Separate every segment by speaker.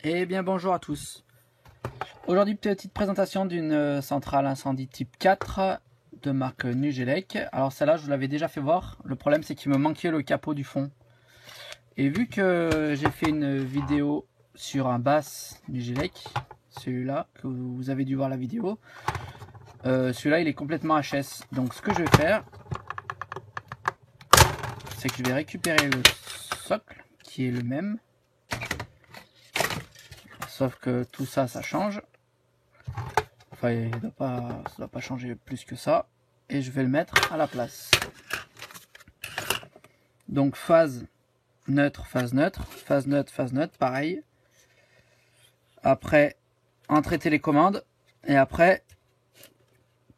Speaker 1: Eh bien bonjour à tous. Aujourd'hui petite présentation d'une centrale incendie type 4 de marque Nugelec. Alors celle-là je vous l'avais déjà fait voir. Le problème c'est qu'il me manquait le capot du fond. Et vu que j'ai fait une vidéo sur un bass Nugelec, celui-là que vous avez dû voir la vidéo, celui-là il est complètement HS. Donc ce que je vais faire, c'est que je vais récupérer le socle qui est le même. Sauf que tout ça, ça change. Enfin, ça doit pas changer plus que ça. Et je vais le mettre à la place. Donc phase neutre, phase neutre, phase neutre, phase neutre, pareil. Après, entrée télécommande. Et après,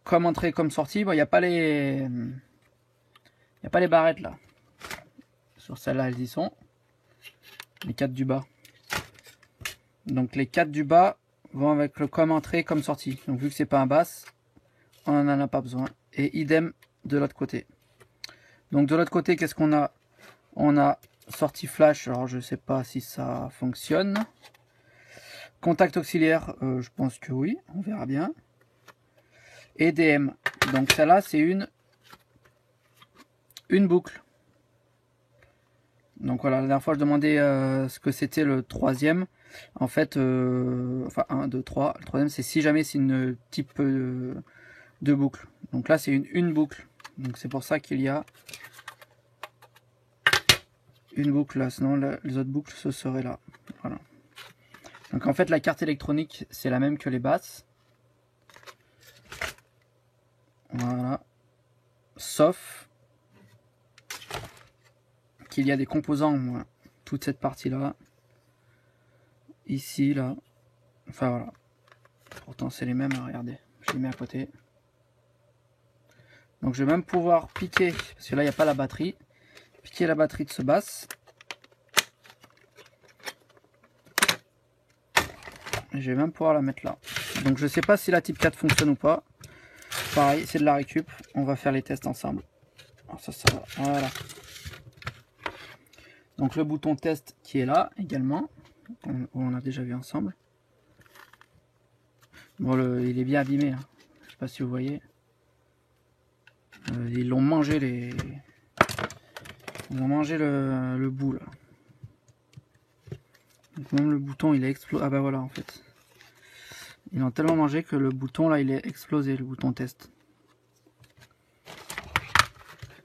Speaker 1: comme entrée, comme sortie, bon, il n'y a pas les barrettes là. Sur celle-là, elles y sont. Les 4 du bas. Donc les 4 du bas vont avec le comme entrée, comme sortie. Donc vu que c'est pas un bass, on n'en a pas besoin. Et idem de l'autre côté. Donc de l'autre côté, qu'est-ce qu'on a? On a sortie flash, alors je sais pas si ça fonctionne. Contact auxiliaire, je pense que oui, on verra bien. Et DM. Donc celle-là, c'est une boucle. Donc voilà, la dernière fois je demandais ce que c'était le troisième. En fait, enfin 1, 2, 3. Le troisième, c'est si jamais c'est une type de boucle. Donc là, c'est une boucle. Donc c'est pour ça qu'il y a une boucle là. Sinon, les autres boucles, ce serait là. Voilà. Donc en fait, la carte électronique, c'est la même que les basses. Voilà. Sauf qu'il y a des composants, voilà. Toute cette partie-là. Ici, là. Enfin voilà. Pourtant, c'est les mêmes, regardez. Je les mets à côté. Donc je vais même pouvoir piquer, parce que là il n'y a pas la batterie, piquer la batterie de ce bass. Et je vais même pouvoir la mettre là. Donc je sais pas si la type 4 fonctionne ou pas. Pareil, c'est de la récup. On va faire les tests ensemble. Alors ça va. Voilà. Donc le bouton test qui est là également. On a déjà vu ensemble. Bon, il est bien abîmé. Hein. Je sais pas si vous voyez. Ils l'ont mangé les. Ils ont mangé le bout là. Donc même le bouton il est explosé. Ah bah voilà en fait. Ils ont tellement mangé que le bouton là il est explosé, le bouton test.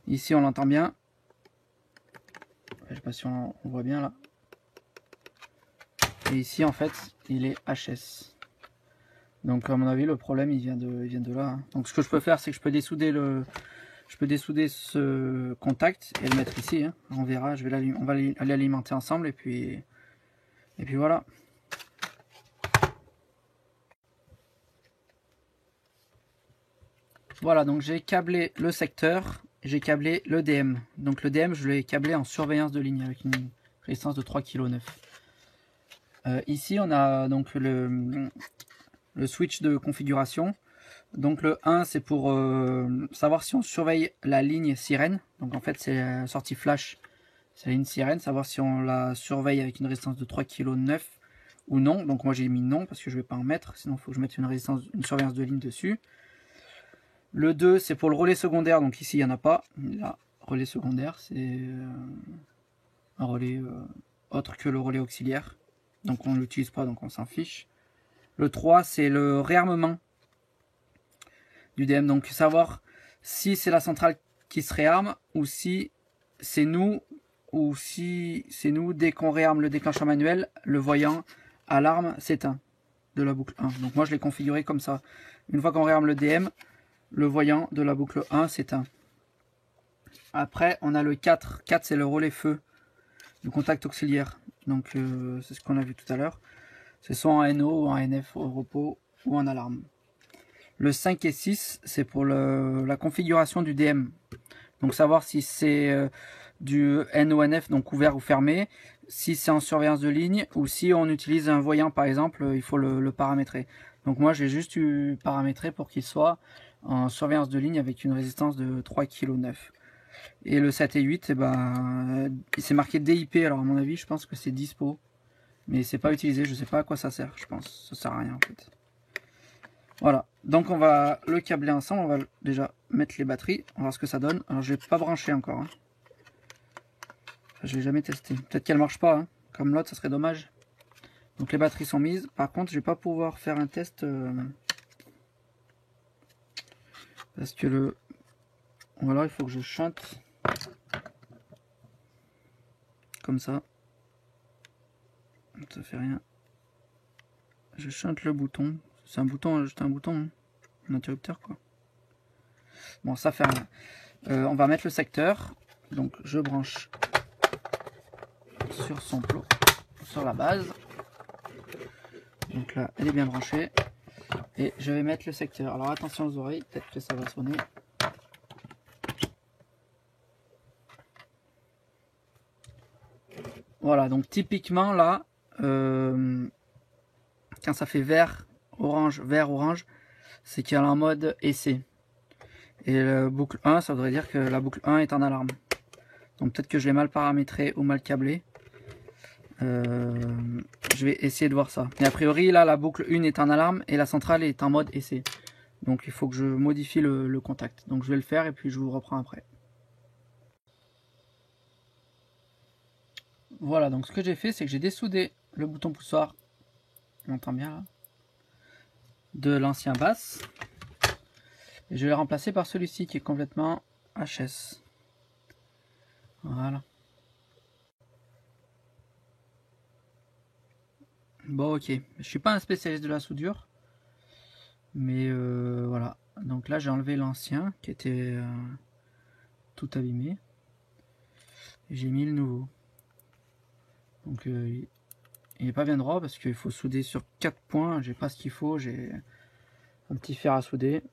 Speaker 1: Ici on l'entend bien. Je sais pas si on voit bien là. Et ici en fait il est HS. Donc à mon avis le problème il vient de là. Hein. Donc ce que je peux faire c'est que je peux dessouder ce contact et le mettre ici. Hein. On verra, on va aller alimenter ensemble et puis voilà. Voilà, donc j'ai câblé le secteur, j'ai câblé le DM. Donc le DM, je l'ai câblé en surveillance de ligne avec une résistance de 3,9 kg. Ici, on a donc le switch de configuration. Donc le 1, c'est pour savoir si on surveille la ligne sirène. Donc en fait, c'est la sortie flash, c'est la ligne sirène, savoir si on la surveille avec une résistance de 3,9 kg ou non. Donc moi j'ai mis non parce que je ne vais pas en mettre, sinon il faut que je mette une surveillance de ligne dessus. Le 2, c'est pour le relais secondaire, donc ici il n'y en a pas. Là, relais secondaire, c'est un relais autre que le relais auxiliaire. Donc on ne l'utilise pas, donc on s'en fiche. Le 3, c'est le réarmement du DM. Donc savoir si c'est la centrale qui se réarme ou si c'est nous, dès qu'on réarme le déclencheur manuel, le voyant alarme s'éteint de la boucle 1. Donc moi je l'ai configuré comme ça. Une fois qu'on réarme le DM, le voyant de la boucle 1 s'éteint. Après, on a le 4. 4, c'est le relais feu, le contact auxiliaire. Donc, c'est ce qu'on a vu tout à l'heure. C'est soit en NO ou en NF au repos ou en alarme. Le 5 et 6, c'est pour la configuration du DM. Donc, savoir si c'est du NONF, donc ouvert ou fermé, si c'est en surveillance de ligne ou si on utilise un voyant, par exemple, il faut le paramétrer. Donc, moi, j'ai juste paramétré pour qu'il soit en surveillance de ligne avec une résistance de 3,9 kg. Et le 7 et 8, eh ben, c'est marqué DIP, alors à mon avis je pense que c'est dispo. Mais c'est pas utilisé, je sais pas à quoi ça sert, je pense. Ça sert à rien en fait. Voilà, donc on va le câbler ensemble, on va déjà mettre les batteries, on va voir ce que ça donne. Alors je vais pas brancher encore. Hein. Enfin, je vais jamais tester. Peut-être qu'elle marche pas, hein. Comme l'autre, ça serait dommage. Donc les batteries sont mises. Par contre, je vais pas pouvoir faire un test parce que le... Ou alors il faut que je chante comme ça. Ça fait rien. Je chante le bouton. C'est un bouton, juste un bouton. Hein. Un interrupteur quoi. Bon, ça fait rien. On va mettre le secteur. Donc je branche sur son plot, sur la base. Donc là, elle est bien branchée. Et je vais mettre le secteur. Alors attention aux oreilles, peut-être que ça va sonner. Voilà, donc typiquement là, quand ça fait vert, orange, c'est qu'il y a en mode essai. Et la boucle 1, ça voudrait dire que la boucle 1 est en alarme. Donc peut-être que je l'ai mal paramétré ou mal câblé. Je vais essayer de voir ça. Mais a priori, là, la boucle 1 est en alarme et la centrale est en mode essai. Donc il faut que je modifie le contact. Donc je vais le faire et puis je vous reprends après. Voilà, donc ce que j'ai fait, c'est que j'ai dessoudé le bouton poussoir, on entend bien là, de l'ancien basse. Et je vais le remplacer par celui-ci qui est complètement HS. Voilà. Bon ok, je suis pas un spécialiste de la soudure. Mais voilà. Donc là j'ai enlevé l'ancien qui était tout abîmé. J'ai mis le nouveau. Donc il n'est pas bien droit parce qu'il faut souder sur 4 points. J'ai pas ce qu'il faut. J'ai un petit fer à souder.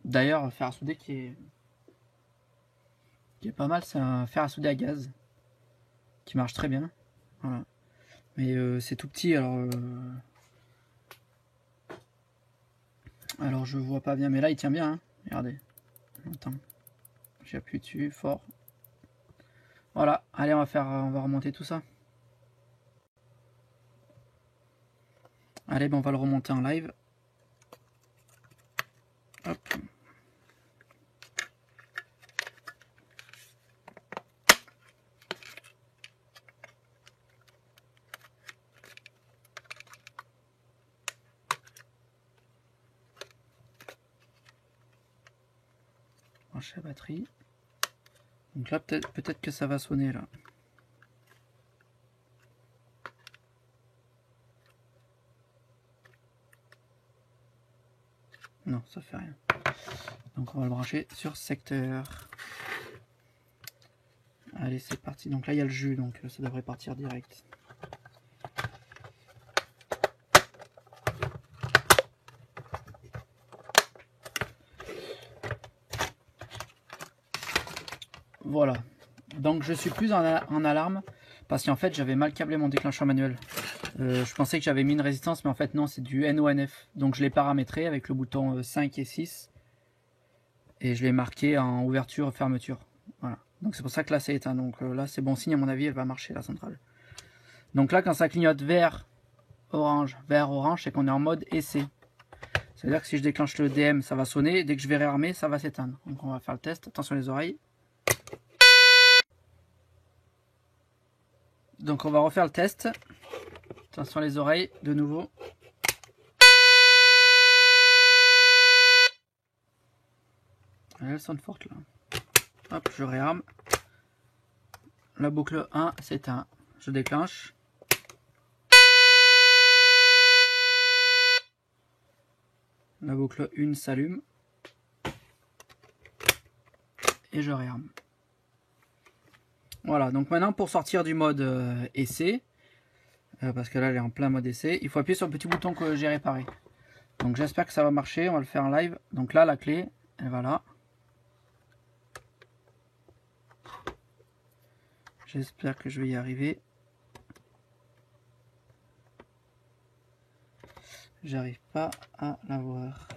Speaker 1: D'ailleurs, un fer à souder qui est pas mal, c'est un fer à souder à gaz. Qui marche très bien. Voilà. Mais c'est tout petit alors je vois pas bien. Mais là il tient bien. Hein. Regardez. Attends. J'appuie dessus fort. Voilà. Allez, on va remonter tout ça. Allez, ben on va le remonter en live. Hop. Brancher la batterie. Donc là, peut-être que ça va sonner là. Non, ça fait rien. Donc on va le brancher sur secteur. Allez, c'est parti. Donc là, il y a le jus, donc ça devrait partir direct. Voilà. Donc je suis plus en alarme parce qu'en fait, j'avais mal câblé mon déclencheur manuel. Je pensais que j'avais mis une résistance, mais en fait non, c'est du NONF. Donc je l'ai paramétré avec le bouton 5 et 6. Et je l'ai marqué en ouverture, fermeture. Voilà. Donc c'est pour ça que là c'est éteint. Donc là c'est bon signe, à mon avis, elle va marcher la centrale. Donc là quand ça clignote vert, orange, c'est qu'on est en mode essai. C'est-à-dire que si je déclenche le DM, ça va sonner. Dès que je vais réarmer, ça va s'éteindre. Donc on va faire le test. Attention les oreilles. Donc on va refaire le test. Attention les oreilles, de nouveau. Elle sonne forte là. Hop, je réarme. La boucle 1 s'éteint. Je déclenche. La boucle 1 s'allume. Et je réarme. Voilà, donc maintenant pour sortir du mode essai, parce que là elle est en plein mode essai, il faut appuyer sur le petit bouton que j'ai réparé. Donc j'espère que ça va marcher, on va le faire en live. Donc là la clé, elle va là. J'espère que je vais y arriver. J'arrive pas à la voir.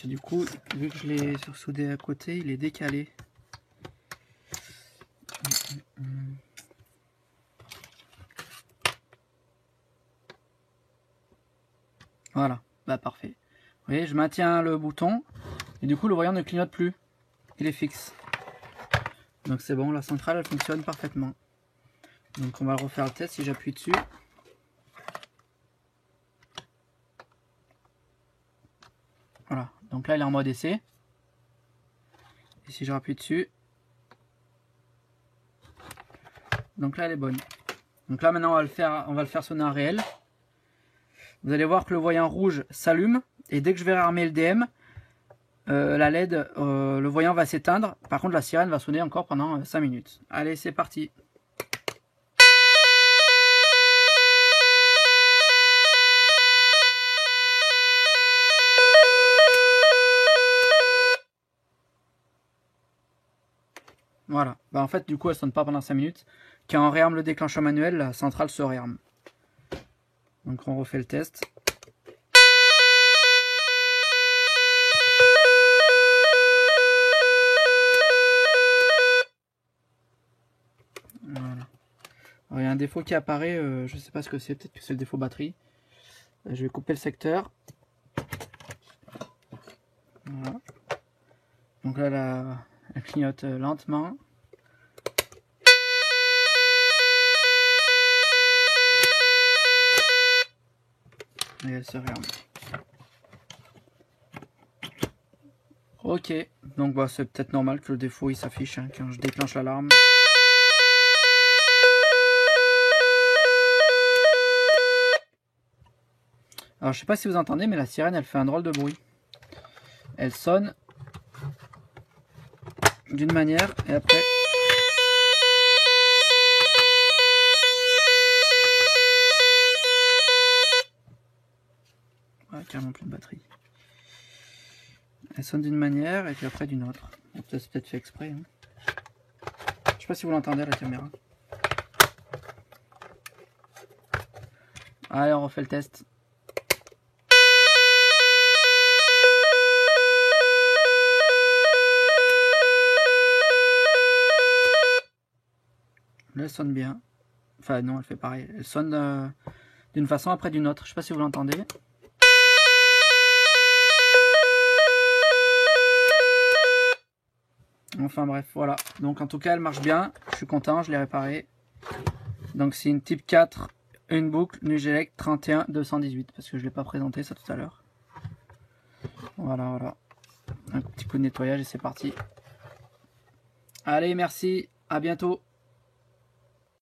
Speaker 1: Et du coup, vu que je l'ai sursoudé à côté, il est décalé. Voilà, bah parfait. Vous voyez, je maintiens le bouton et du coup le voyant ne clignote plus. Il est fixe. Donc c'est bon, la centrale elle fonctionne parfaitement. Donc on va refaire le test si j'appuie dessus. Voilà, donc là il est en mode essai. Et si je rappuie dessus, donc là elle est bonne. Donc là maintenant on va le faire sonner en réel. Vous allez voir que le voyant rouge s'allume et dès que je vais réarmer le DM, la LED, le voyant va s'éteindre. Par contre la sirène va sonner encore pendant 5 minutes. Allez, c'est parti. Voilà, bah en fait du coup elle sonne pas pendant 5 minutes. Quand on réarme le déclencheur manuel, la centrale se réarme. Donc on refait le test. Voilà. Alors, il y a un défaut qui apparaît, je sais pas ce que c'est, peut-être que c'est le défaut batterie. Je vais couper le secteur. Voilà. Donc là elle clignote lentement. Et elle se réarme. Ok, donc bah, c'est peut-être normal que le défaut il s'affiche hein, quand je déclenche l'alarme. Alors je sais pas si vous entendez, mais la sirène elle fait un drôle de bruit. Elle sonne d'une manière et après... Ouais, carrément plus de batterie. Elle sonne d'une manière et puis après d'une autre. C'est peut-être fait exprès. Hein. Je sais pas si vous l'entendez à la caméra. Allez, on refait le test. Là, elle sonne bien. Enfin, non, elle fait pareil. Elle sonne d'une façon après d'une autre. Je sais pas si vous l'entendez. Enfin bref, voilà. Donc en tout cas, elle marche bien. Je suis content, je l'ai réparée. Donc c'est une type 4, une boucle Nugelec 31218. Parce que je ne l'ai pas présenté ça tout à l'heure. Voilà, voilà. Un petit coup de nettoyage et c'est parti. Allez, merci. À bientôt.